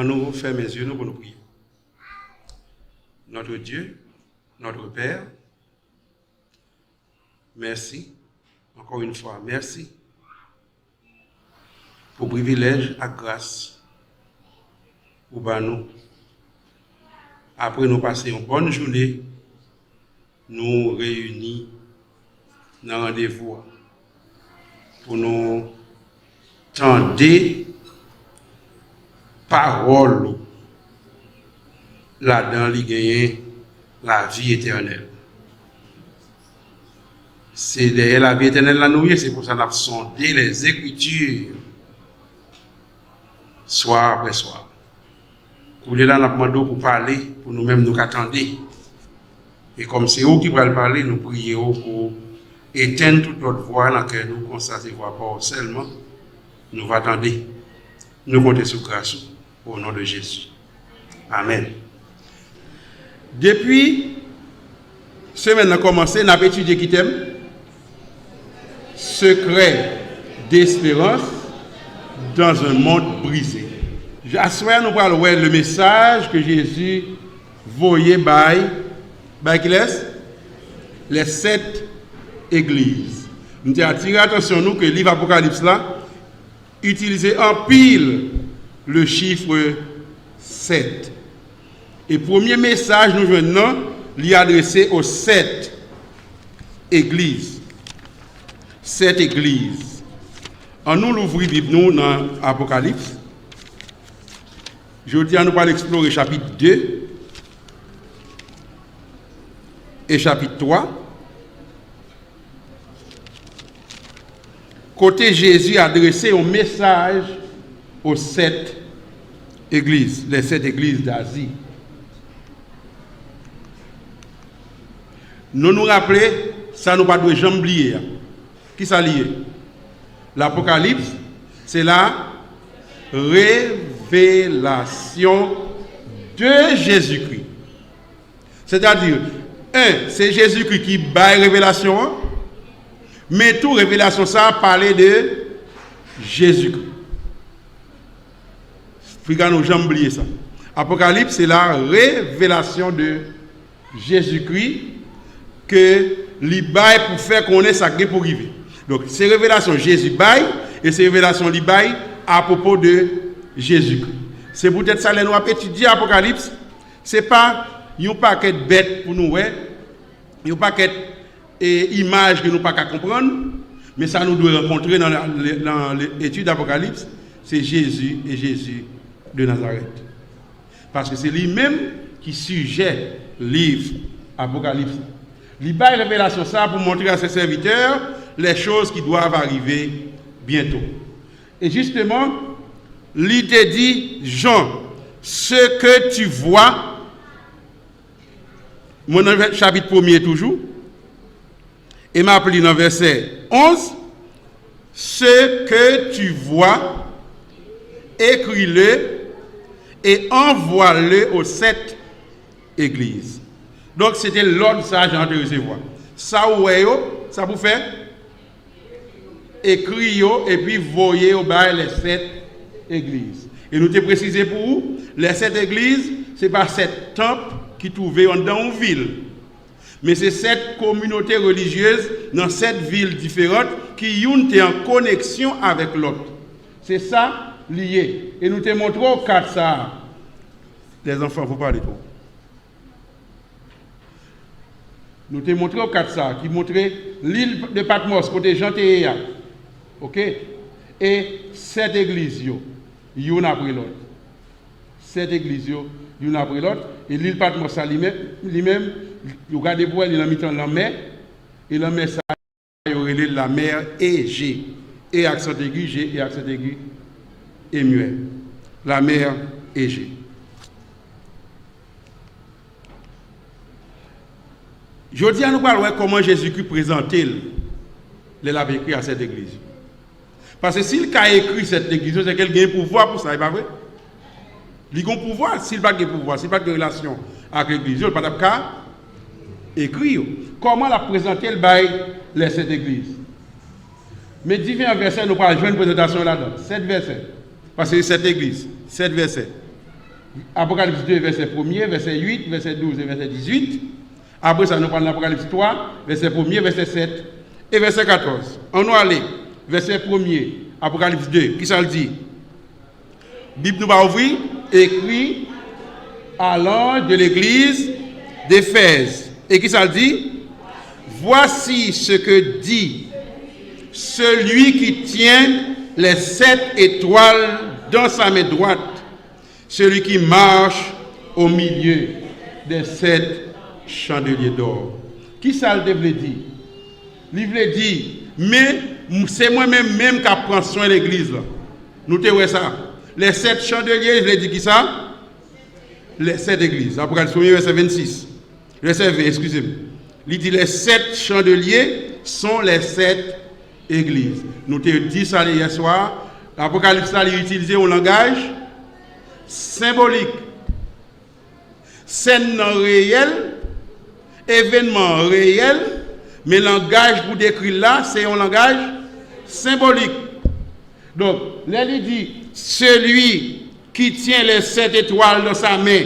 En nous ferme les yeux, nous pour nous prier. Notre Dieu, notre Père, merci, encore une fois, merci pour privilège et grâce pour nous. Après nous passer une bonne journée, nous réunis dans un rendez-vous pour nous tendre parole là-dedans, il gagne la vie éternelle. C'est derrière la vie éternelle la nouille, c'est pour ça qu'on a sondé les Écritures soir après soir. Pour les là, nous avons demandé pour parler, pour nous-mêmes nous attendre. Et comme c'est eux qui veulent parler, nous prions pour éteindre toute notre voix dans laquelle nous constatons voix pas seulement. Nous attendons. Nous comptons sur grâce au nom de Jésus. Amen. Depuis semaine a commencé, nous avons étudié qui thème secret d'espérance dans un monde brisé. J'assois nous parlons le message que Jésus voyait by qui laisse les 7 églises. Nous avons attiré attention nous que le livre Apocalypse là utilisait en pile le chiffre 7. Et premier message nous venons lui adresser aux 7 églises. 7 églises. En nous l'ouvrir Bible nous dans Apocalypse. Je dis à nous pas explorer chapitre 2 et chapitre 3. Côté Jésus a adressé un message aux 7 églises, les 7 églises d'Asie. Nous rappelons, ça nous pas de jamais oublier. Qui ça lié? L'Apocalypse, c'est la révélation de Jésus-Christ. C'est-à-dire, c'est Jésus-Christ qui baille révélation, mais toute révélation, ça a parlé de Jésus-Christ. Il faut nous jamais oublier ça. Apocalypse, c'est la révélation de Jésus-Christ que l'Ibaï pour faire connaître sa gré pour arriver. Donc, c'est révélation Jésus baille et c'est révélation l'Ibaï à propos de Jésus-Christ. C'est peut-être ça les nous étudier Apocalypse. C'est pas un paquet de bêtes pour nous, un paquet d'images que nous pas comprendre, mais ça nous doit rencontrer dans l'étude d'Apocalypse, c'est Jésus et Jésus de Nazareth. Parce que c'est lui-même qui sujet le livre Apocalypse. Il y a une révélation ça pour montrer à ses serviteurs les choses qui doivent arriver bientôt. Et justement, l'idée dit, Jean, ce que tu vois, mon chapitre 1er toujours, et m'a appelé dans verset 11, ce que tu vois, écris-le et envoie-le aux 7 églises. Donc c'était l'ordre ça j'ai de recevoir. Ça ça vous fait écrire et puis voyer au bail les 7 églises. Et nous t'ai précisé pour vous, les 7 églises, c'est pas 7 temples qui trouvaient dans une ville. Mais c'est 7 communautés religieuses dans 7 villes différentes qui ont été en connexion avec l'autre. C'est ça lié. Et nous te montrons 4 ça. Les enfants, vous parlez trop. Nous te montrons 4 ça, qui montrait l'île de Patmos, côté Jean Théa. OK? Et 7 églises, y'en après l'autre. 7 églises, y'en après l'autre. Et l'île Patmos, lui-même, vous regardez pour elle, il a mis dans la mer. Et la mer, ça, il y aurait la mer Égée. Et accent aigu, G, et accent aigu, et muet. La mer Égée. Je dis à nous parler comment Jésus-Christ présentait les avait écrit à cette église. Parce que s'il a écrit cette église, c'est qu'il a un pouvoir pour ça, n'est pas vrai? Il a un pouvoir, s'il n'a pas de pouvoir, s'il n'a pas de relation avec l'église, il n'a pas de cas écrit. Comment la présenter les 7 églises? Mais différents versets, nous parlons de une présentation là-dedans. 7 versets. Parce que c'est 7 églises, 7 versets. Apocalypse 2, verset 1er, verset 8, verset 12 et verset 18. Après ça, nous parlons d'Apocalypse 3, verset 1er, verset 7 et verset 14. On va aller, verset 1er, Apocalypse 2, qui ça le dit? Bible nous va ouvrir, écrit à l'ange de l'église d'Éphèse. Et qui ça le dit? Voici ce que dit celui qui tient les 7 étoiles dans sa main droite, celui qui marche au milieu des 7 chandeliers d'or. Qui ça le dit? Il veut dire, mais c'est moi-même qui prends soin de l'église. Nous te voyons ça. Les 7 chandeliers, il veut dire qui ça? Les 7 églises. Apocalypse 1, verset 26. Verset 20, excusez-moi. Il dit les 7 chandeliers sont les 7 églises. Nous te dit ça hier soir. L'Apocalypse a utilisé un langage symbolique. Scène réelle, événement réel, mais le langage pour décrire là, c'est un langage symbolique. Donc, là, il dit, celui qui tient les 7 étoiles dans sa main,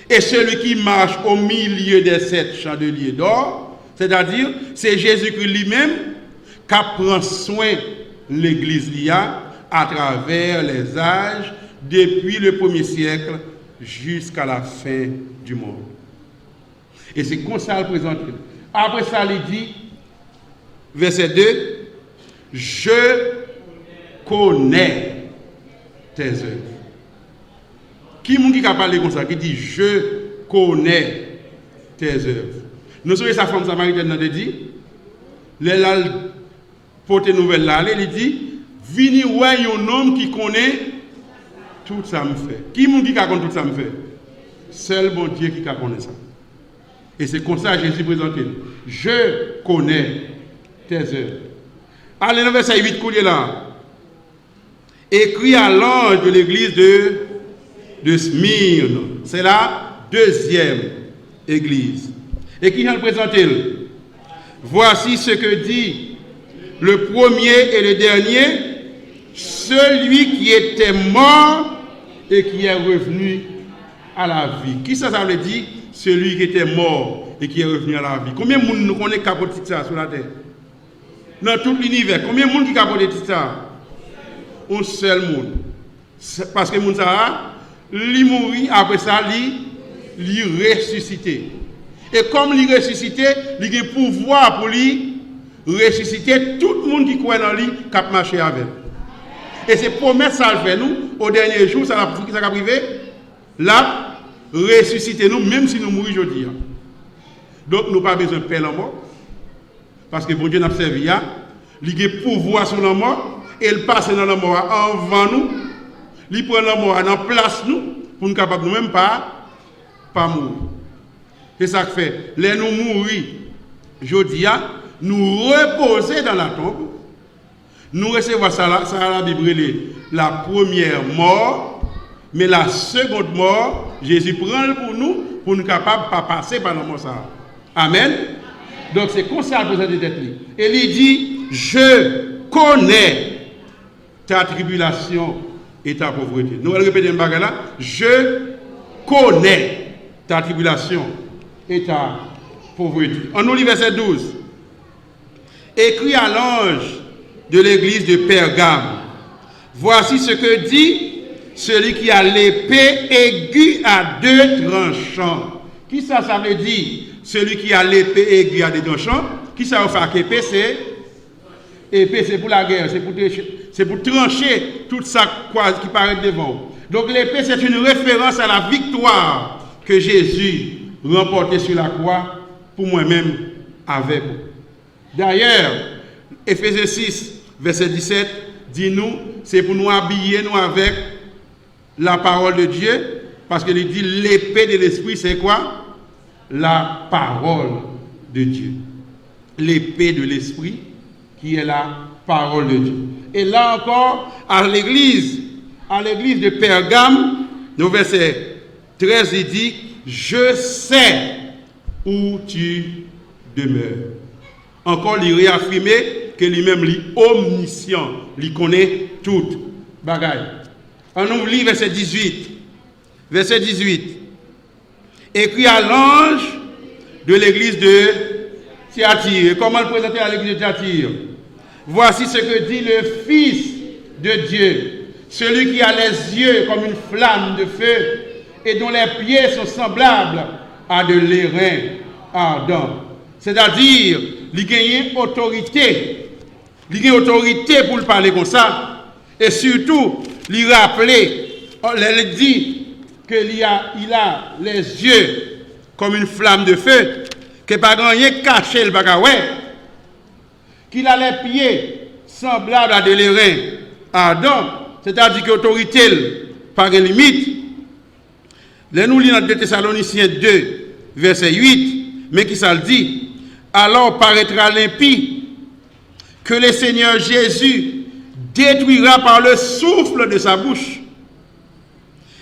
et celui qui marche au milieu des 7 chandeliers d'or, c'est-à-dire, c'est Jésus-Christ lui-même qui prend soin de l'Église à travers les âges, depuis le 1er siècle jusqu'à la fin du monde. Et c'est comme ça le présente. Après ça, il dit, verset 2, je connais tes œuvres. Qui est-ce qui a parlé comme ça, qui dit je connais tes œuvres? Nous savons sa femme samaritaine a dit, les porte nouvelle là, il dit, vini ouais un homme qui connaît tout ça me fait. Qui est-ce qui connaît tout ça me fait? Seul bon Dieu qui connaît ça. Et c'est comme ça que Jésus présenté. Je connais tes œuvres. Allez, dans verset 8, couler là. Écrit à l'ange de l'église de Smyrne. C'est la 2e église. Et qui vient le présenter? Voici ce que dit le premier et le dernier, celui qui était mort et qui est revenu à la vie. Qui ça veut dire? Celui qui était mort et qui est revenu à la vie. Combien de monde nous connaît capoter ça sur la terre? Dans tout l'univers, combien de monde qui capote ça? Un seul monde. Parce que le monde ça, il mourit, après ça, il ressuscité. Et comme il ressuscité, il a le pouvoir pour lui ressusciter tout le monde qui croit dans lui, qui a marché avec. Et c'est promesse ça le fait nous, au dernier jour, ça va privé, là, ressusciter nous, même si nous mourons aujourd'hui. Donc, nous n'avons pas besoin de paix la mort. Parce que bon Dieu n'a pas servi, il a le pouvoir sur la mort, et il passe dans la mort avant nous, il prend la mort dans place nous, pour nous capables de nous-mêmes pas mourir. C'est ça que fait. Les nous mourir, aujourd'hui, nous reposer dans la tombe, nous recevons ça la Bible, la première mort, mais la seconde mort, Jésus prend pour nous être capables de passer par la mort. Amen. Donc c'est comme ça que vous êtes. Et il dit, je connais ta tribulation et ta pauvreté. Nous allons répéter une bagarre là. Je connais ta tribulation et ta pauvreté. On nous lit verset 12. Écrit à l'ange de l'église de Pergame. Voici ce que dit celui qui a l'épée aiguë à 2 tranchants. Qui ça veut dire? Celui qui a l'épée aiguë à 2 tranchants. Qui ça veut faire qu'épée? Épée, c'est pour la guerre, c'est pour trancher tout ça qui paraît devant. Donc l'épée, c'est une référence à la victoire que Jésus remportait sur la croix pour moi-même avec vous. D'ailleurs, Éphésiens 6, verset 17, dit-nous, c'est pour nous habiller nous avec la parole de Dieu, parce qu'il dit l'épée de l'esprit, c'est quoi? La parole de Dieu. L'épée de l'esprit, qui est la parole de Dieu. Et là encore, à l'église de Pergame, au verset 13, il dit, je sais où tu demeures. Encore, il réaffirmait que lui-même est omniscient, il connaît toute bagaille. On oublie verset 18. Verset 18. Écrit à l'ange de l'église de Thyatire. Comment le présenter à l'église de Thyatire? Voici ce que dit le Fils de Dieu, celui qui a les yeux comme une flamme de feu et dont les pieds sont semblables à de l'airain ardent. C'est-à-dire, il gagne autorité. Il gagne autorité pour le parler comme ça. Et surtout, lui rappeler, il dit qu'il a les yeux comme une flamme de feu, que pas rien caché le bagaway, qu'il a les pieds semblables à de l'airain ardent, c'est-à-dire que l'autorité par une limite. Là, nous lisons dans 2 Thessaloniciens 2, verset 8, mais qui ça le dit? Alors paraîtra l'impie que le Seigneur Jésus détruira par le souffle de sa bouche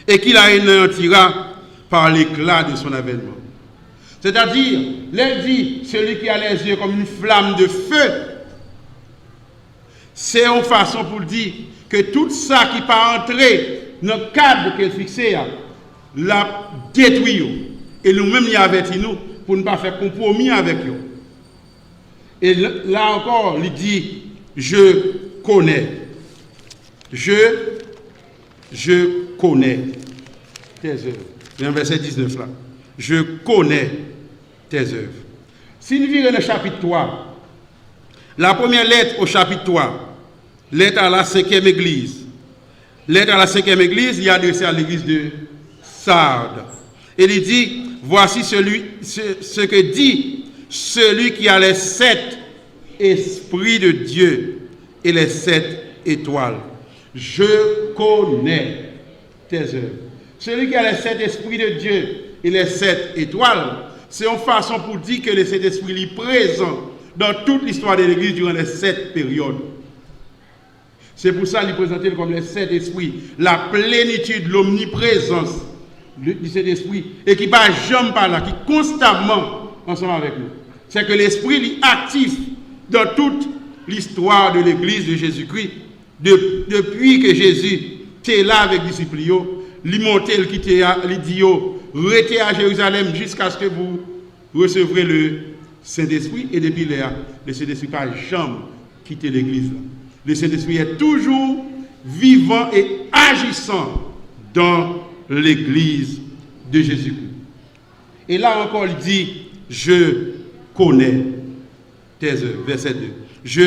et qu'il anéantira par l'éclat de son avènement. C'est-à-dire, il dit, celui qui a les yeux comme une flamme de feu, c'est une façon pour dire que tout ça qui peut entrer dans le cadre qu'elle fixé, l'a détruit. Et nous-mêmes, il avertit nous pour ne pas faire compromis avec eux. Et là encore, il dit, je connais. Je connais tes œuvres. Dans verset 19 là. Je connais tes œuvres. Si nous virons le chapitre 3, la première lettre au chapitre 3, lettre à la 5e église. Lettre à la 5e église, il est adressé à l'église de Sardes. Et il dit, voici ce que dit celui qui a les 7 esprits de Dieu et les 7 étoiles. Je connais tes œuvres. Celui qui a les 7 esprits de Dieu et les 7 étoiles, c'est une façon pour dire que les 7 esprits sont présents dans toute l'histoire de l'Église durant les 7 périodes. C'est pour ça qu'il est présenté comme les 7 esprits, la plénitude, l'omniprésence du Saint-Esprit, et qui ne va jamais par là, qui est constamment ensemble avec nous. C'est que l'Esprit est actif dans toute l'histoire de l'Église de Jésus-Christ. Depuis que Jésus était là avec les disciples, il montait, il quittait, il dit, restez à Jérusalem jusqu'à ce que vous recevrez le Saint-Esprit. Et depuis là, le Saint-Esprit n'a jamais quitté l'Église. Le Saint-Esprit est toujours vivant et agissant dans l'Église de Jésus-Christ. Et là encore, il dit, je connais tes œuvres. Verset 2. Je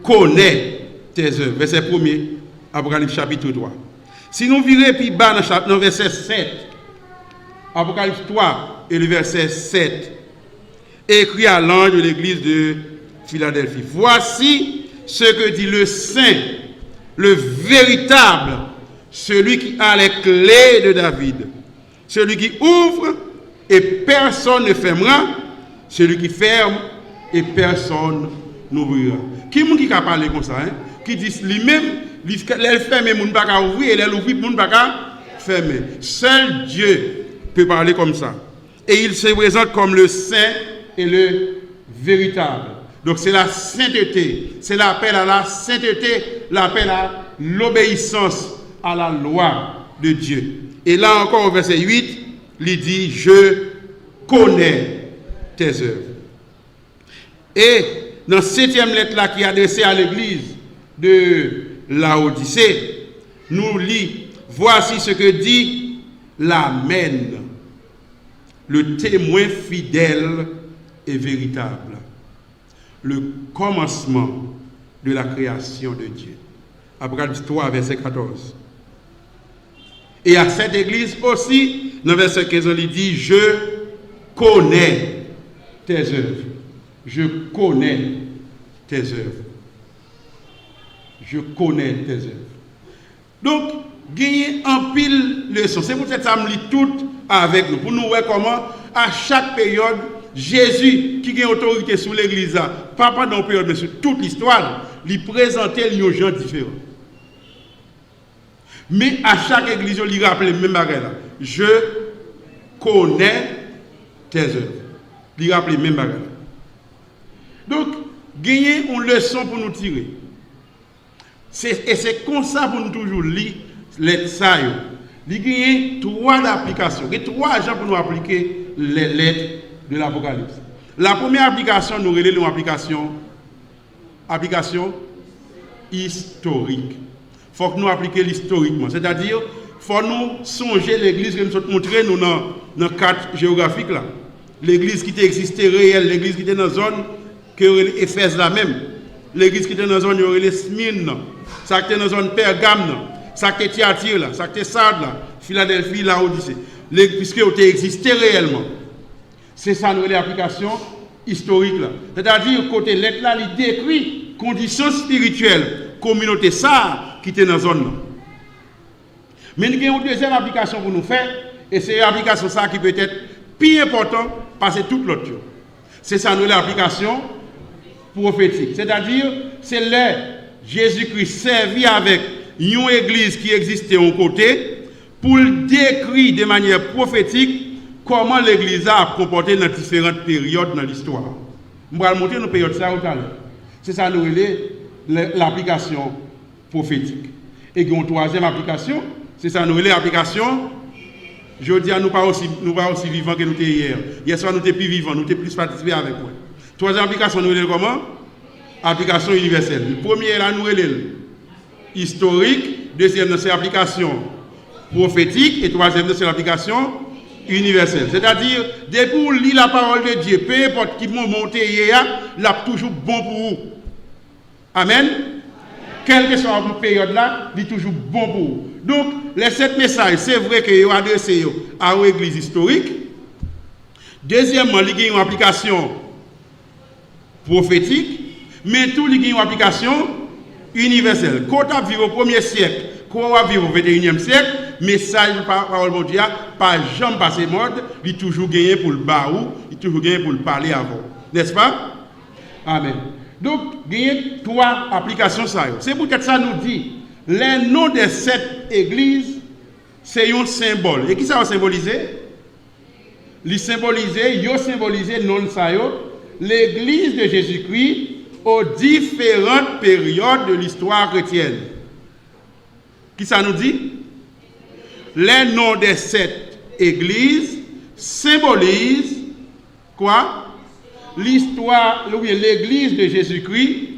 connais tes œuvres. Verset 1er, Apocalypse chapitre 3. Si nous virons plus bas dans verset 7, Apocalypse 3 et le verset 7, écrit à l'ange de l'église de Philadelphie. Voici ce que dit le Saint, le véritable, celui qui a les clés de David, celui qui ouvre et personne ne fermera, celui qui ferme et personne n'ouvrira. Qui est-ce qui a parlé comme ça, hein? Qui dit lui-même, elle ferme et moun pas ouvrir, et elle ouvre moun pas fermer. Seul Dieu peut parler comme ça. Et il se présente comme le saint et le véritable. Donc c'est la sainteté, c'est l'appel à la sainteté, l'appel à l'obéissance à la loi de Dieu. Et là encore au verset 8, il dit, je connais tes œuvres. Et dans la 7e lettre là qui est adressée à l'église de Laodicée, nous lit, voici ce que dit l'Amen, le témoin fidèle et véritable, le commencement de la création de Dieu. Apocalypse 3, verset 14. Et à cette église aussi, dans verset 15, on lui dit, je connais tes œuvres. Je connais tes œuvres. Je connais tes œuvres. Donc, gagner en pile leçon. C'est pour ça que ça me lit tout avec nous. Pour nous voir comment, à chaque période, Jésus, qui a autorité sur l'église, pas pendant une période, mais sur toute l'histoire, lui présentait les gens différents. Mais à chaque église, il lui rappelait le même bagage là. Je connais tes œuvres. Il lui rappelait le même bagage. Donc, gagner une leçon pour nous tirer. Et c'est comme ça pour nous toujours lire lettres ça, il y a 3 applications. Il y a 3 agents pour nous appliquer les lettres de l'Apocalypse. La première application, nous relève application historique. Il faut que nous appliquions l'historiquement. C'est-à-dire, il faut nous songer l'église que nous sommes montrés nous dans la carte géographique là. L'église qui existait réelle, l'église qui était dans la zone que Éphèse là même. L'église qui était dans la zone de Smyrne, ça qui était dans la zone Pergame, ça qui était Thyatire là, ça qui était Sardes là, Philadelphie, là, Odyssée. Puisque ça existait réellement. C'est ça nous l'application historique là. C'est-à-dire côté lettre là, il décrit conditions spirituelles, communauté ça qui était dans la zone là. Mais il y a une deuxième application pour nous faire, et c'est l'application ça qui peut être plus importante parce que toute l'autre. C'est ça nous l'application prophétique. C'est-à-dire, c'est là Jésus-Christ servi avec une église qui existait au côté pour décrire de manière prophétique comment l'église a comporté dans différentes périodes dans l'histoire. Je vais montrer nos périodes ça tout à l'heure. C'est ça nous l'application prophétique. Et une troisième application, c'est ça nous l'application. Je dis à nous pas aussi vivants que nous étions hier. Hier soir nous étions plus vivants, nous étions plus participés avec moi. Troisième application, nous l'avons comment? Application universelle. Le premier là, nous l'avons historique. Deuxième, c'est l'application prophétique. Et troisième, c'est l'application universelle. C'est-à-dire, dès que vous lisez la parole de Dieu, peu importe qui m'a monté hier, là, toujours bon pour vous. Amen. Quelle que soit la période là, il est toujours bon pour vous. Donc, les 7 messages, c'est vrai que vous adressez à l'église historique. Deuxièmement, il y a une application prophétique, mais tout il y a une application universelle. Quand on vit au 1er siècle, quand on vit au 21e siècle, message par parole de Dieu, pas jamais passé mode, il toujours gagné pour le baou, il toujours gagné pour le parler avant. N'est-ce pas? Amen. Donc, il y a 3 applications. C'est peut-être ça nous dit, les noms des 7 églises, c'est un symbole. Et qui ça va symboliser? Il symbolise non ça l'église de Jésus-Christ aux différentes périodes de l'histoire chrétienne. Qui ça nous dit? Les noms des 7 églises symbolisent quoi? L'histoire, l'église de Jésus-Christ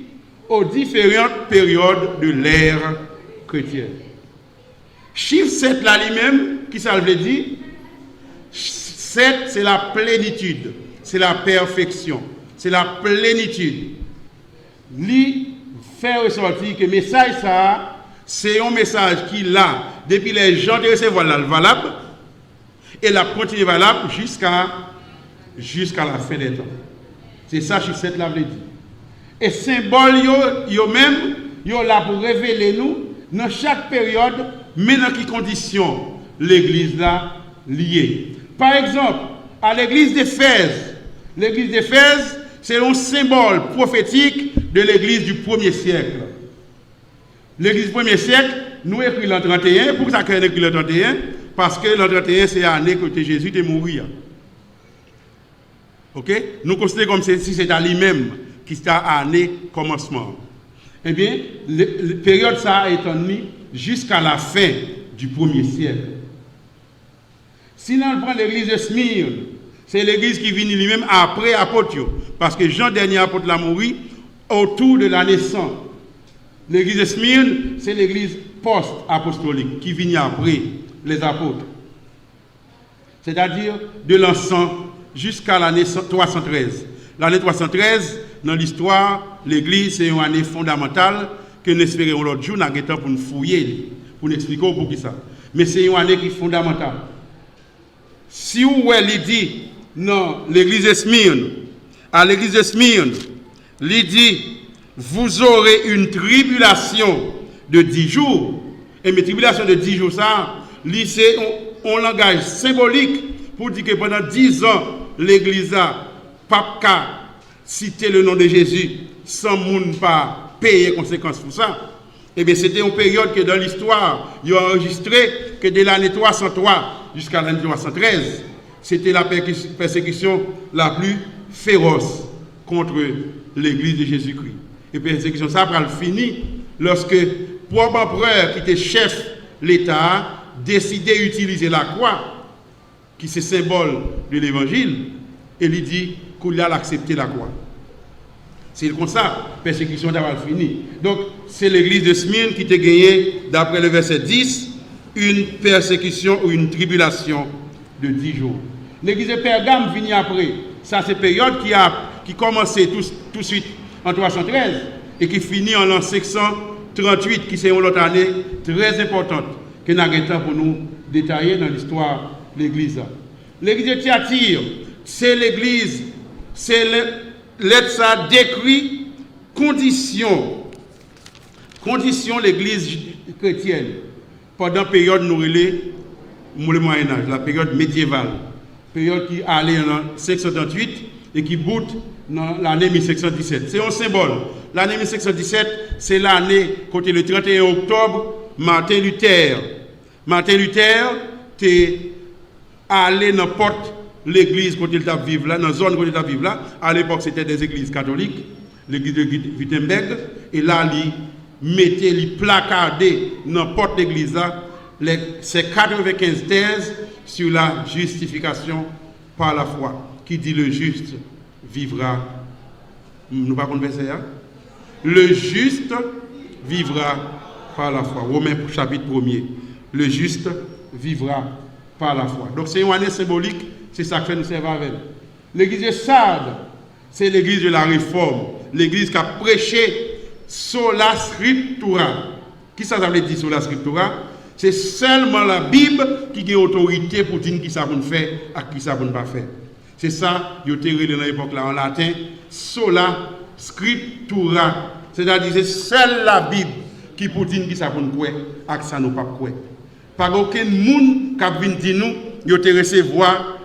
aux différentes périodes de l'ère chrétienne. Chiffre 7 là lui-même, qui ça veut dire? 7 c'est la plénitude, c'est la perfection, c'est la plénitude. Lui fait ressortir que le message ça, c'est un message qui là, depuis les gens de recevoir là, valable, et la continue valable jusqu'à la fin des temps. C'est ça chiffre 7 là veut dire. Et symbole yo même yo là pour révéler nous dans chaque période, mais dans quelles conditions l'église là liée. Par exemple, à l'église d'Éphèse, c'est un symbole prophétique de l'église du 1er siècle. L'église du 1er siècle, nous écrit l'an 31. Pourquoi ça écrit l'an 31? Parce que l'an 31, c'est l'année que Jésus est mort. Ok? Nous considérons comme si c'était à lui-même qui était à l'année commencement. Eh bien, la période ça a été jusqu'à la fin du 1er siècle. Si l'on prend l'église de Smyrne, c'est l'église qui vient lui-même après l'apôtre. Parce que Jean, dernier apôtre, l'a mouru autour de l'année 100. L'église de Smyrne, c'est l'église post-apostolique qui vient après les apôtres. C'est-à-dire de l'an 100 jusqu'à l'année 313. L'année 313, dans l'histoire, l'église, c'est une année fondamentale que nous espérons l'autre jour, nous avons temps pour nous fouiller, pour nous expliquer pour qui ça. Mais c'est une année qui est fondamentale. Si vous voyez, il dit, non, l'église de Smyrne, à l'église de Smyrne, il dit, vous aurez une tribulation de 10 jours. Et mes tribulations de 10 jours, ça, c'est un langage symbolique pour dire que pendant 10 ans, l'église a pas cité le nom de Jésus sans moun pas payer conséquences pour ça. Et bien, c'était une période que dans l'histoire, il a enregistré que de l'année 303 jusqu'à l'année 313, c'était la persécution la plus féroce contre l'église de Jésus-Christ. Et persécution ça a fini lorsque propre empereur qui était chef l'État a décidé d'utiliser la croix, qui est symbole de l'évangile, et lui dit qu'il a accepté la croix. C'est comme ça, persécution d'avoir fini. Donc, c'est l'église de Smyrne qui t'a gagné, d'après le verset 10, une persécution ou une tribulation de 10 jours. L'église de Pergame finit après. Ça, c'est une période qui commençait tout de suite en 313 et qui finit en l'an 538, qui c'est une autre année très importante que nous avons le temps pour nous détailler dans l'histoire de l'église. L'église de Thyatire, c'est l'église, c'est l'aide ça décrit conditions l'église chrétienne pendant la période nous le Moyen-Âge, la période médiévale, période qui allait en 538 et qui bout dans l'année 1517. C'est un symbole. L'année 1517, c'est l'année, côté le 31 octobre, Martin Luther est allé dans porte l'église côté il vivre là, dans la zone côté il vivre là. À l'époque, c'était des églises catholiques, l'église de Wittenberg, et là, il placardé dans la porte d'église là, ces 95 thèses sur la justification par la foi, qui dit le juste vivra. Nous pas converser hein? Le juste vivra par la foi. Romains chapitre 1er. Le juste vivra par la foi. Donc c'est une année symbolique, c'est ça que fait nous servir avec. L'église de Sardes, c'est l'église de la réforme, l'église qui a prêché sola scriptura. Qui ça veut dire sola scriptura? C'est seulement la Bible qui a autorité pour dire qui ça va faire et qui ça va pas faire. C'est ça, il y a dans l'époque là en latin, sola scriptura. C'est-à-dire c'est seule la Bible qui peut dire qui ça va faire et qui ça ne pas faire. Pas aucun monde qui vient dire nous, il a recevoir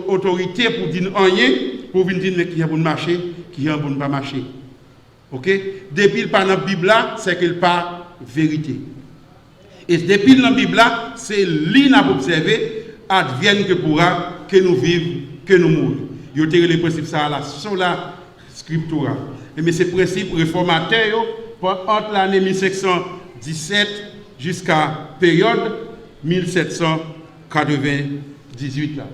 autorité pour dire rien, pour venir dire qui a bon marcher, qui a bon pas marcher. OK? Depuis par dans la Bible là, c'est qu'il pas vérité. Et depuis dans la Bible là, c'est l'inobservé, advienne que pourra, que nous vivons, que nous mourons. Il y a les principes ça là, sola scriptura. Mais ces principes réformateurs, entre l'année 1517 jusqu'à période 1798 là.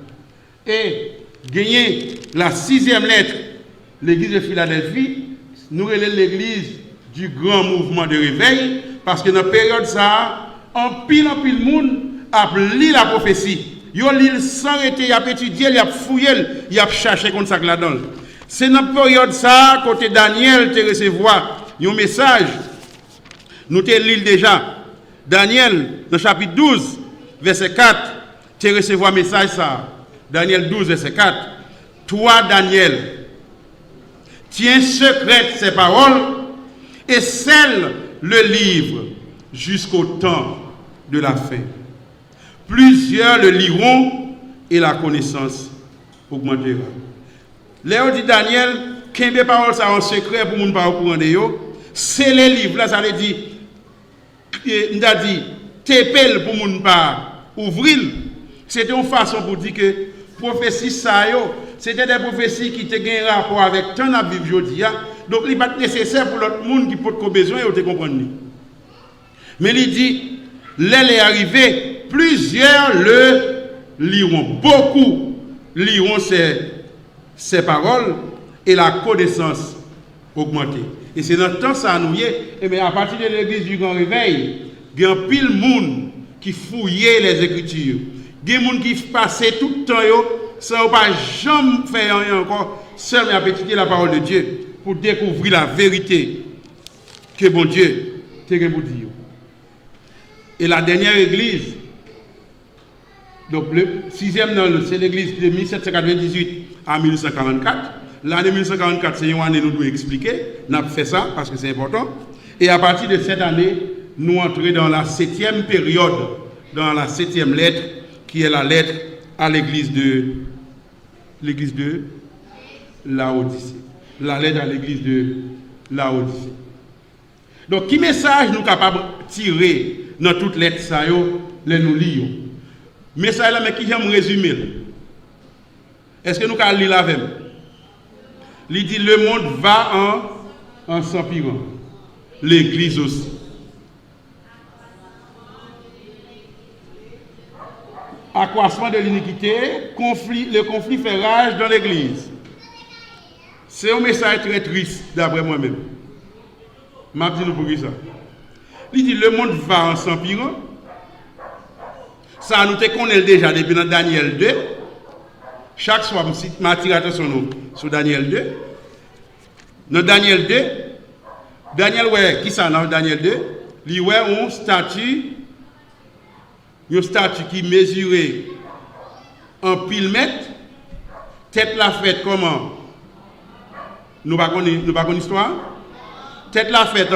Et gagner la 6e lettre, l'église de Philadelphie, nous relève l'église du grand mouvement de réveil, parce que dans la période ça, en pile monde a lu la prophétie. Yo lit sans arrêter, il a étudié, il a fouillé, il a cherché comme ça là-dedans. C'est dans la période ça, côté Daniel te recevoir un message. Nous te lit déjà. Daniel, dans le chapitre 12, verset 4, te recevoir un message ça. Daniel 12, verset 4. Toi, Daniel, tiens secrète ces paroles et scelle le livre jusqu'au temps de la fin. Plusieurs le liront et la connaissance augmentera. Léo dit Daniel, qu'un paroles ça en secret pour ne pas au courant de yo, c'est les livres là, ça veut dire, il a dit, t'épelle pour ne pas ouvrir. C'était une façon pour dire que prophétie ça yo, c'était des prophéties qui te gagnent rapport avec tant à vivre aujourd'hui. Donc il n'est pas nécessaire pour l'autre monde qui peut avoir besoin de comprendre. Mais il dit, l'elle est arrivée, plusieurs le liront, beaucoup liront ces paroles et la connaissance augmentée. Et c'est dans le temps ça nous y est, et bien à partir de l'église du Grand Réveil, il y a pile de monde qui fouillait les Écritures. Il y a des gens qui passaient tout le temps sans pas jamais faire rien encore, seulement à étudier la parole de Dieu pour découvrir la vérité que bon Dieu t'a pour dire. Et la dernière église, donc le 6e, c'est l'église de 1798 à 1944. L'année 1944, c'est une année nous devons expliquer. Nous avons fait ça parce que c'est important. Et à partir de cette année, nous entrons dans la 7e période, dans la 7e lettre, qui est la lettre à l'église de Laodicée. La lettre à l'église de Laodicée. Donc, quel message nous sommes capables de tirer dans toutes les lettres, ça, les nous lisons? Message là, mais qui j'aime résumer? Est-ce que nous pouvons lire la même? Il dit le monde va en s'empirant. L'église aussi. accroissement de l'iniquité, le conflit fait rage dans l'Église. C'est un message très triste, d'après moi-même. Je dis nous pour qui ça. Il dit le monde va en s'empirant. Ça nous te connaît déjà depuis dans Daniel 2. Chaque soir, je m'attire attention sur Daniel 2. Dans Daniel 2, Daniel, ouais, qui ça dans Daniel 2? Il y a un statue qui mesurait en pile mètre, tête la faite comment? Nous ne connaissons pas l'histoire. Tête la faite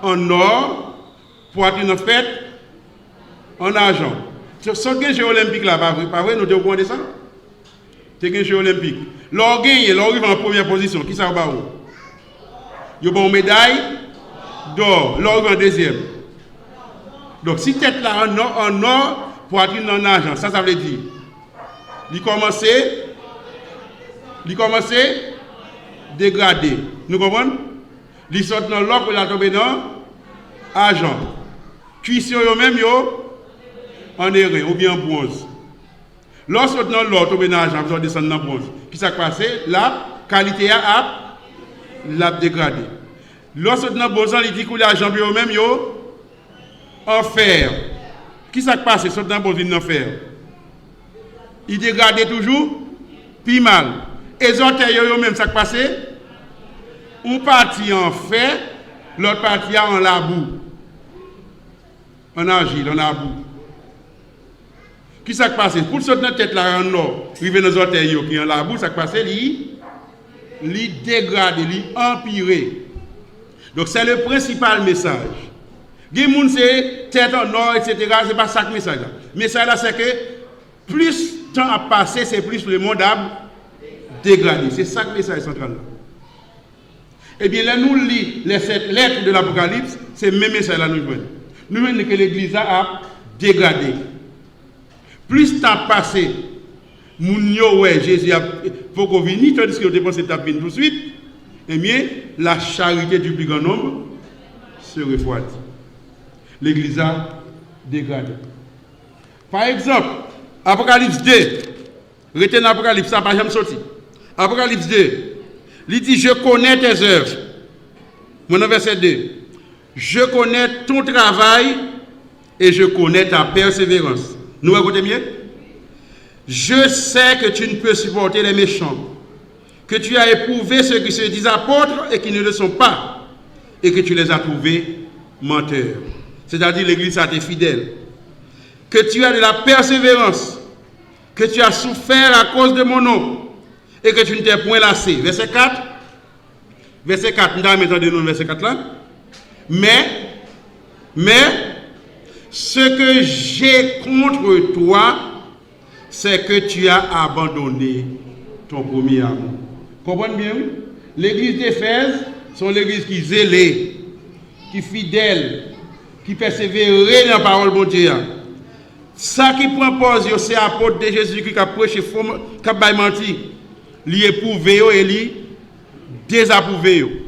en or, poitrine en faite en argent. Ce que jeu olympique là, pas vrai, nous devons de ça? C'est un jeu olympique. L'or gagne, l'or arrive en première position. Qui ça va où? Il y a une médaille d'or, l'or arrive en deuxième. Donc si tête là en or, poitrine en argent, ça veut dire. Il commence dégradé. Nous comprenons? Il sort dans l'or pour la tomber dans argent. Cuisson même en airain ou bien en bronze. Lorsque dans l'or tombe dans l'argent, vous descendre dans bronze. Qui s'est passé? La qualité a dégradé. Lorsque dans bronze, il dit que l'argent même en fer. Qui s'est passé? Saute dans bronze, en fer. Il dégrade toujours, puis mal. Et les autres, même, ça passé? Une partie en fer, l'autre partie en la boue. En argile, en abou. Qui s'est passé? Pour sauter dans la tête là en or, arriver dans les orteils qui en la boue, ça passé, il dégrade, il empire. Donc c'est le principal message. Les gens c'est tête en or, etc. Ce n'est pas ça le message. Le message là, c'est que plus de temps a passé, c'est plus le monde a dégradé. C'est ça le message central là. Eh bien, là, nous lisons les 7 lettres de l'Apocalypse, c'est le même message là nous voyons. Nous voyons que l'Église a dégradé. Plus de temps passé, Jésus a beaucoup venu, tandis que vous pensez que tout de suite, eh bien, la charité du plus grand nombre se refroidit. L'Église a dégradé. Par exemple, Apocalypse 2, retenez l'Apocalypse, ça n'a pas jamais sorti. Apocalypse 2, il dit, je connais tes œuvres. Mon verset 2. Je connais ton travail et je connais ta persévérance. Nous écoutez mieux? Je sais que tu ne peux supporter les méchants, que tu as éprouvé ceux qui se disent apôtres et qui ne le sont pas, et que tu les as trouvés menteurs. C'est-à-dire l'Église a été fidèle. Que tu as de la persévérance, que tu as souffert à cause de mon nom, et que tu ne t'es point lassé. Verset 4. Verset 4, nous allons mettre de nous verset 4 là. Mais, ce que j'ai contre toi, c'est que tu as abandonné ton premier amour. Comprenez bien? L'église d'Éphèse, sont l'église qui zélée, qui fidèle, qui persévère dans la parole de Dieu. Ça qui prend pause, c'est l'apôtre de Jésus qui a prêché, qui a menti. Li éprouvé et li désapprouvé.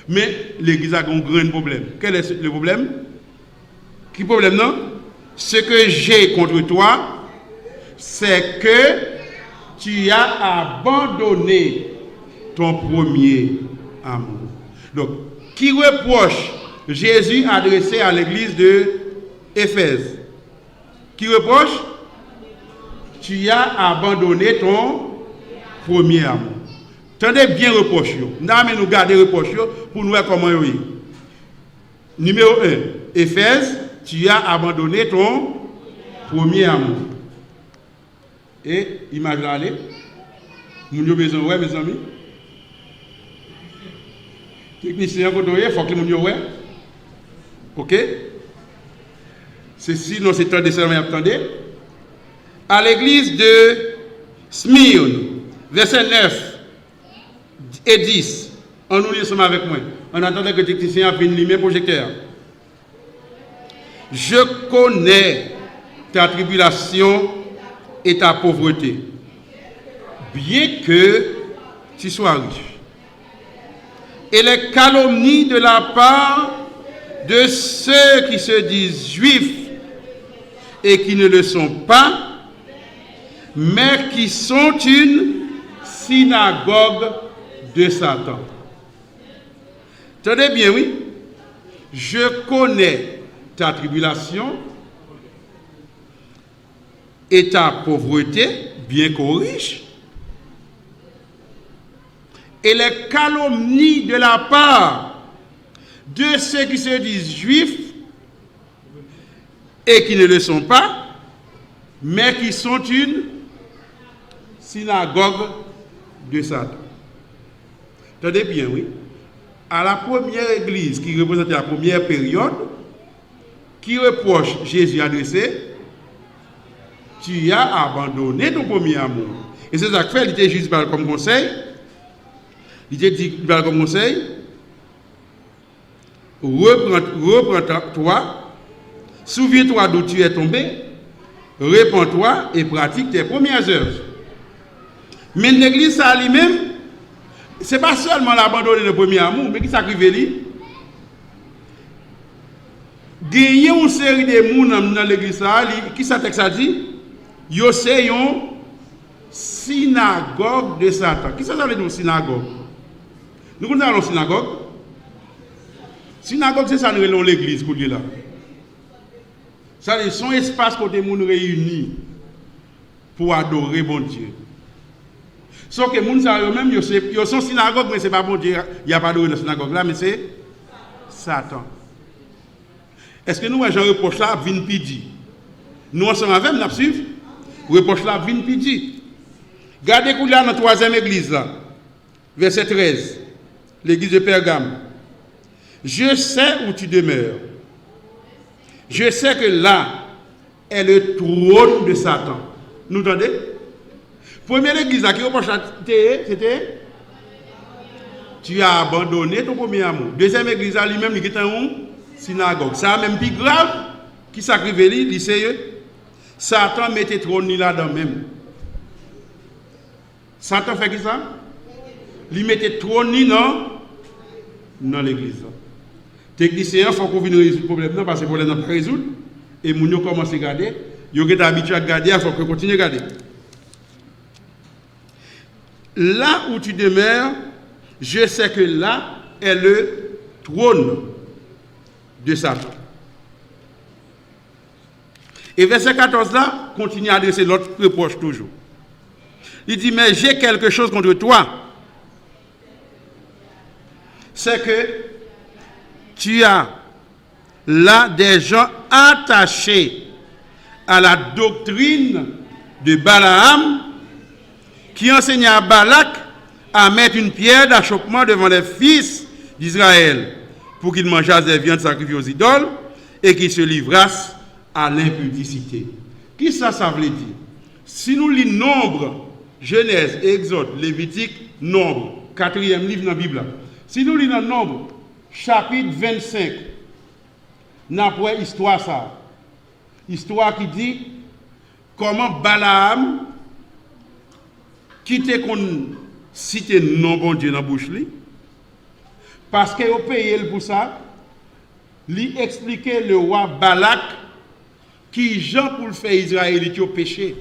Mais l'église a un grand problème. Quel est le problème? Quel problème non? Ce que j'ai contre toi, c'est que tu as abandonné ton premier amour. Donc, qui reproche Jésus adressé à l'église de Éphèse? Qui reproche? Tu as abandonné ton premier amour. Tendez bien reproche. Nous garder reproche pour nous voir comment il est. Numéro 1. Éphèse, tu as abandonné ton premier amour. Et, image là, allez. Nous avons besoin, ouais, mes amis. Technicien, il faut que nous ayons, ouais. Ok? Ceci, non, c'est temps de serment, attendez. À l'église de Smyrne, verset 9 et 10. On nous lit ensemble avec moi. On attendait que le technicien vienne limer le projecteur. Je connais ta tribulation et ta pauvreté, bien que tu sois riche. Et les calomnies de la part de ceux qui se disent juifs et qui ne le sont pas, mais qui sont une synagogue de Satan. Tenez bien, oui. Je connais ta tribulation et ta pauvreté, bien qu'au riche, et les calomnies de la part de ceux qui se disent juifs et qui ne le sont pas, mais qui sont une synagogue de Satan. Tenez bien, oui. À la première église qui représentait la première période, qui reproche Jésus adressé, tu as abandonné ton premier amour. Et c'est ça que fait, il était juste comme conseil. Il était dit comme conseil, reprends-toi, souviens-toi d'où tu es tombé, répands-toi et pratique tes premières œuvres. Mais l'église, ça lui-même, ce n'est pas seulement l'abandonner le premier amour, mais qui s'arrive lui. Gagner une série de monde dans l'église, qui ça texte a dit? Yo c'est une synagogue de Satan. Qui ça veut dire synagogue? Nous connaissons la synagogue. Synagogue, c'est ça, nous avons l'église pour là. Ça, c'est son espace où les gens réunis pour adorer bon Dieu. Sauf que les gens eux-mêmes, ils sont synagogue, mais ce n'est pas bon Dieu. Il n'y a pas d'adoré dans la synagogue là, mais c'est Satan. Est-ce que nous, Jean reproche là, vin pidi? Nous, ensemble avec, nous suivons. Reproche là, vin pidi. Gardez qu'on là dans la troisième église là, verset 13. L'église de Pergame. Je sais où tu demeures. Je sais que là est le trône de Satan. Nous entendez? Première église là qui reproche c'était tu as abandonné ton premier amour. Deuxième église là lui-même il était une synagogue. Ça même plus grave qui s'acrivait lui c'est Satan mettait trône là-dedans même. Satan fait qui ça? Il mettait trône dans l'église. Technicien, il faut qu'on vienne résoudre le problème parce que le problème n'est pas résoudre. Et les gens commencent à regarder. Ils sont habitués à regarder, il faut qu'on continue à regarder. Là où tu demeures, je sais que là est le trône de Satan. Et verset 14 là, continue à adresser l'autre reproche toujours. Il dit, mais j'ai quelque chose contre toi. C'est que tu as là des gens attachés à la doctrine de Balaam qui enseignait à Balak à mettre une pierre d'achoppement devant les fils d'Israël pour qu'ils mangeassent des viandes sacrifiées aux idoles et qu'ils se livrassent à l'impudicité. Qui ça veut dire? Si nous lisons Nombre, Genèse, Exode, Lévitique, Nombre, 4e livre dans la Bible, si nous lisons Nombre, chapitre 25, nous avons une histoire ça. Histoire qui dit comment Balaam quitte qu'on cite non bon Dieu dans la bouche li parce qu'il a payé pour ça. Lui expliquer le roi Balak qui Jean pour le faire Israël qui a péché.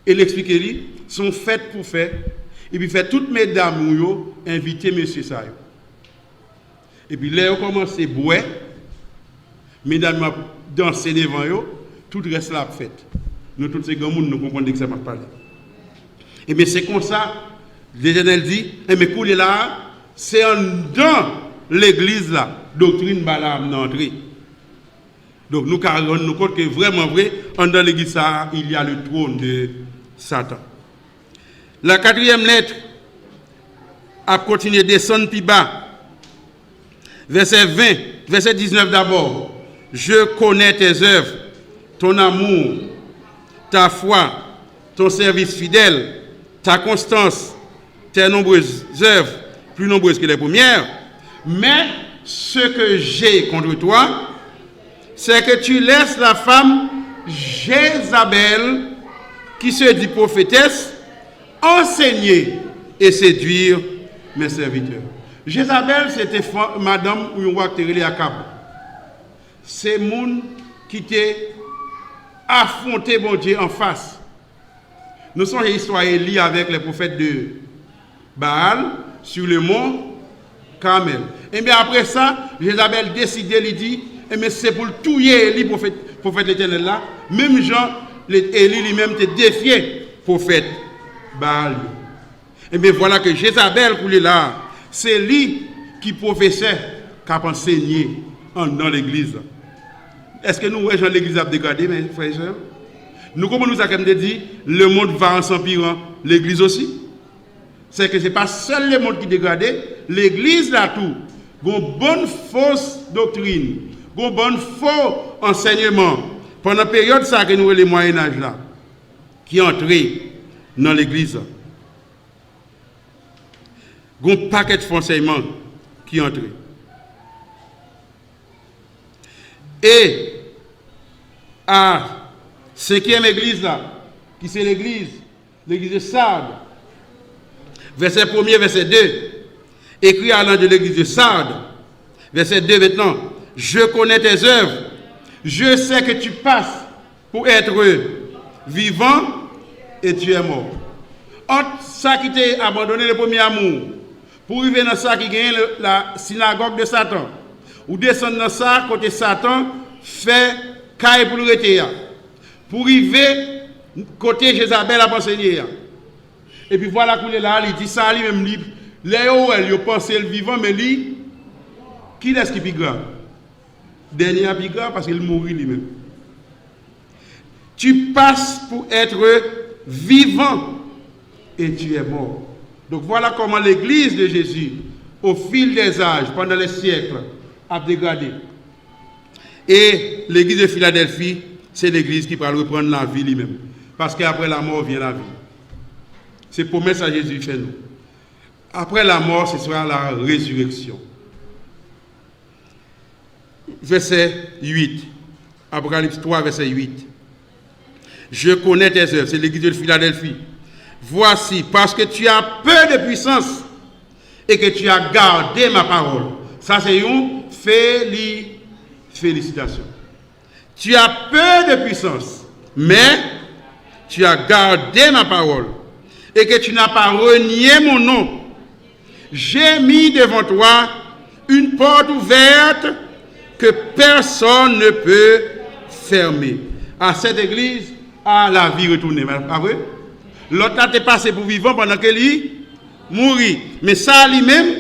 Et l'expliquer lui sont faites pour faire. Et puis fait toutes mesdames yo inviter monsieur ça. Et puis là on commence à boire. Mesdames danser devant yo, tout reste là fait. Nous tous ces grands monde nous comprenons que ça m'a parlé. Et bien c'est comme ça l'Éternel dit et mais couler là c'est dans l'église là doctrine Balaam d'entrée. Donc nous carrément nous compte que vraiment vrai dans l'église ça il y a le trône de Satan. La 4e lettre a continué de descendre plus bas. Verset 20, verset 19 d'abord. Je connais tes œuvres, ton amour, ta foi, ton service fidèle, ta constance, tes nombreuses œuvres, plus nombreuses que les premières. Mais ce que j'ai contre toi, c'est que tu laisses la femme Jézabel, qui se dit prophétesse, enseigner et séduire mes serviteurs. Jézabel, c'était madame ou un roi qui était à Cap. C'est moun qui t'est affronté bon Dieu en face. Nous sommes l'histoire Élie avec les prophètes de Baal sur le mont Carmel. Et bien après ça, Jézabel décidé, il dit, mais c'est pour tuer Élie, prophète l'Éternel là. Même Jean, Élie lui-même te défié, prophète Baal. Et bien voilà que Jézabel, pour là, c'est lui qui professait, qui a enseigné dans l'église. Est-ce que nous, voyons l'église a dégradé, mes frères et sœurs? Nous, comme nous avons dit, le monde va en s'empirant, l'église aussi. C'est que ce n'est pas seul le monde qui dégradé, l'église là tout. Une bonne fausse doctrine, un bon faux enseignement pendant la période ça que nous avons les Moyen-Âge là, qui est entré dans l'église. Un paquet de faux enseignements qui est entré. Et à cinquième église là, qui c'est l'église de Sardes, verset 1er, verset 2, écrit à l'an de l'église de Sardes, verset 2 maintenant, je connais tes œuvres, je sais que tu passes pour être vivant et tu es mort. Entre ça qui t'a abandonné le premier amour, pour arriver dans ça qui gagne la synagogue de Satan, ou descendre dans ça côté Satan fait caille pour le rester, pour arriver côté Jézabel à enseigner. Et puis voilà qu'il est là, il dit ça lui-même, il pense le vivant, mais lui, qui est-ce qui est plus grave? Dernier est plus grave parce qu'il mourit lui-même. Tu passes pour être vivant et tu es mort. Donc voilà comment l'église de Jésus, au fil des âges, pendant les siècles, a dégradé. Et l'église de Philadelphie, c'est l'église qui va reprendre la vie lui-même. Parce qu'après la mort vient la vie. C'est promesse à Jésus chez nous. Après la mort, ce sera la résurrection. Verset 8. Apocalypse 3, verset 8. Je connais tes œuvres. C'est l'église de Philadelphie. Voici, parce que tu as peu de puissance et que tu as gardé ma parole. Ça, c'est une félicitation. Tu as peu de puissance, mais tu as gardé ma parole et que tu n'as pas renié mon nom. J'ai mis devant toi une porte ouverte que personne ne peut fermer. À cette église, à la vie retournée. Pas vrai? L'autre a été passé pour vivant pendant que lui mourit. Mais ça lui-même,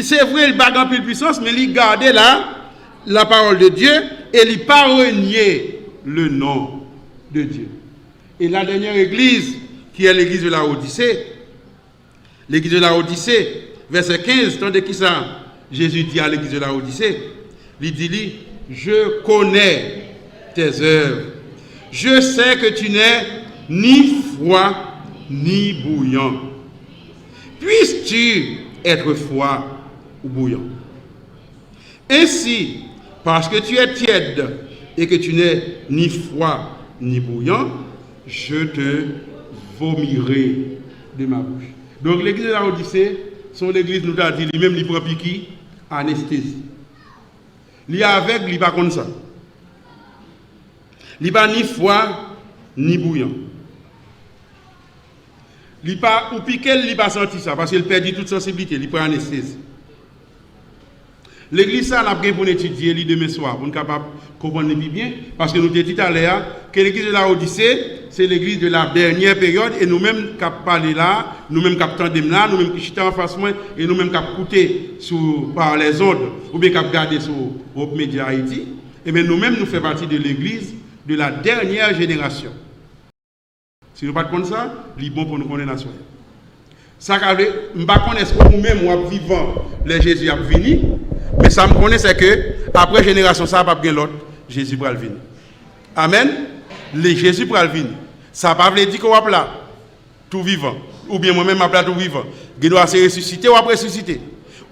c'est vrai, il bagarre plus de puissance, mais il gardait la parole de Dieu et il n'a pas renié le nom de Dieu. Et la dernière église, qui est l'église de la Odyssée, verset 15, tandis que ça, Jésus dit à l'église de la Odyssée, il dit, je connais tes œuvres. Je sais que tu n'es ni froid ni bouillant. Puisses-tu être froid ou bouillant? Ainsi, parce que tu es tiède et que tu n'es ni froid ni bouillant, je te vomirai de ma bouche. Donc l'église de la Odyssée, son église nous a dit, lui-même, il prend piqui, anesthésie. Il est avec, il n'est pas comme ça. Il n'est pas ni froid ni bouillant. Il pas ou piqué, il n'a pas senti ça parce qu'il perd toute sensibilité, il prend anesthésie. L'église ça l'a pris pour étudier demain soir pour nous capable comprendre bien parce que nous avons dit tout à l'heure que l'église de la Odyssée c'est l'église de la dernière période et nous-mêmes qui parlons là, nous-mêmes qui attendons là, nous-mêmes qui chutons en face moi et nous-mêmes qui écoutons par les ondes ou bien qui regardons sur Hope Media Haïti et bien nous-mêmes nous faisons partie de l'église de la dernière génération. Si nous ne pas comme ça, c'est bon pour nous connaître la soirée. Ça je ne sais pas est-ce que nous-mêmes nous vivons les Jésus a venu, mais ça me connaît c'est que après génération ça va pas bien l'autre, Jésus va venir. Amen. Les Jésus va venir. Ça ne veut pas dire qu'on va là tout vivant ou bien moi-même je tout vivant. Il doit se ressusciter ou après ressusciter.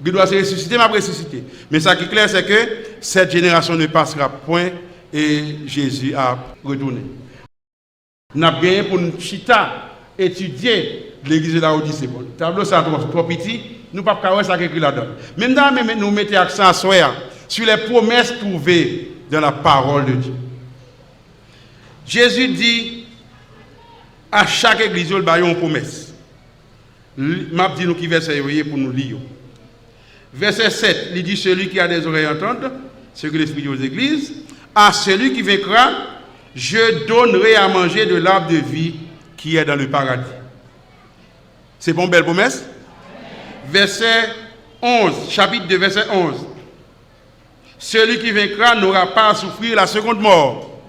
Il doit se ressusciter mais après ressusciter. Mais ça qui est clair c'est que cette génération ne passera point et Jésus a retourné. Nous avons gagné pour nous chita, étudier l'église de la Odyssée. Le tableau ça trop petit, nous ne pouvons pas voir ça qui écrit là-dedans. Maintenant, nous mettons accent sur les promesses trouvées dans la parole de Dieu. Jésus dit à chaque église, il y a une promesse. M'a dit nous qui verset pour nous lire. Verset 7, il dit celui qui a des oreilles entendre, ce que l'Esprit dit aux églises, à celui qui vaincra, je donnerai à manger de l'arbre de vie qui est dans le paradis. C'est bon, belle promesse? Verset 11, chapitre 2, verset 11. Celui qui vaincra n'aura pas à souffrir la seconde mort.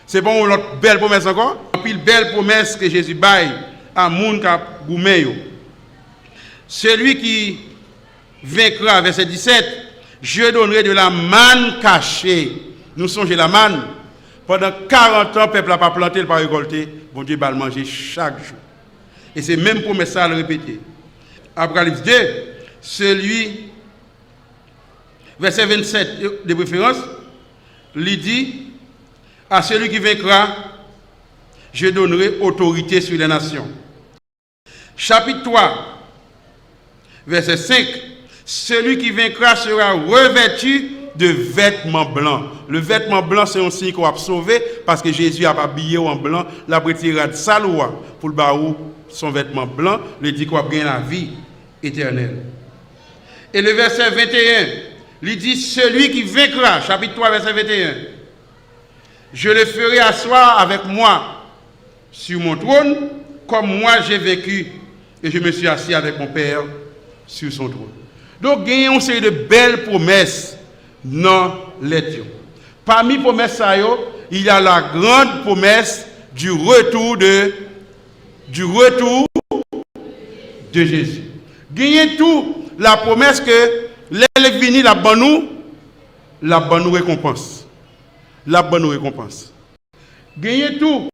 C'est bon, l'autre belle promesse encore? Puis belle promesse que Jésus baille à moun ka goumeyo. Celui qui vaincra, verset 17, je donnerai de la manne cachée. Nous songez la manne. Pendant 40 ans, le peuple n'a pas planté, il n'a pas récolté. Bon Dieu va le manger chaque jour. Et c'est même promesse ça à le répéter. Apocalypse 2, celui, verset 27 de préférence, il dit, à celui qui vaincra, je donnerai autorité sur les nations. Chapitre 3, verset 5, celui qui vaincra sera revêtu de vêtements blancs. Le vêtement blanc, c'est un signe qu'on va sauver parce que Jésus a habillé en blanc, la retiré de sa loi pour le baou, son vêtement blanc, le dit qu'on va gagner la vie éternelle. Et le verset 21, il dit celui qui vaincra, chapitre 3, verset 21, je le ferai asseoir avec moi sur mon trône, comme moi j'ai vécu et je me suis assis avec mon Père sur son trône. Donc, il y a une série de belles promesses dans l'étude. Parmi les promesses, il y a la grande promesse du retour de Jésus. Il y a tout la promesse que l'élève vini la bonne récompense. La bonne récompense. Il y a tout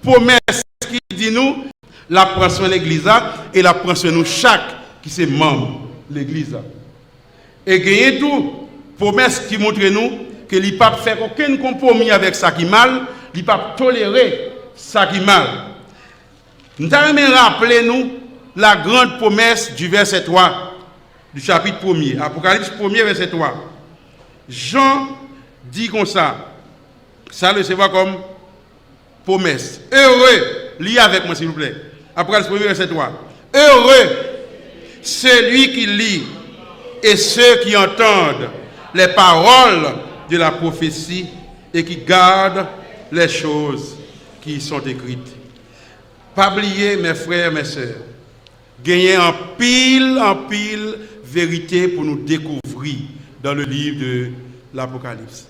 promesse qui dit nous la prend sur l'église et la prend sur nous chaque qui c'est membre de l'église. Et il y a tout promesse qui montre nous que il ne peut pas faire aucun compromis avec ça qui mal, il ne peut pas tolérer ça qui mal. Nous allons rappeler nous la grande promesse du verset 3 du chapitre 1er, Apocalypse 1er, verset 3. Jean dit comme ça, ça le voit comme promesse. Heureux, lis avec moi s'il vous plaît. Apocalypse 1er, verset 3. Heureux celui qui lit et ceux qui entendent les paroles de la prophétie et qui gardent les choses qui y sont écrites. Pas oublier, mes frères, mes sœurs, gagner en pile vérité pour nous découvrir dans le livre de l'Apocalypse.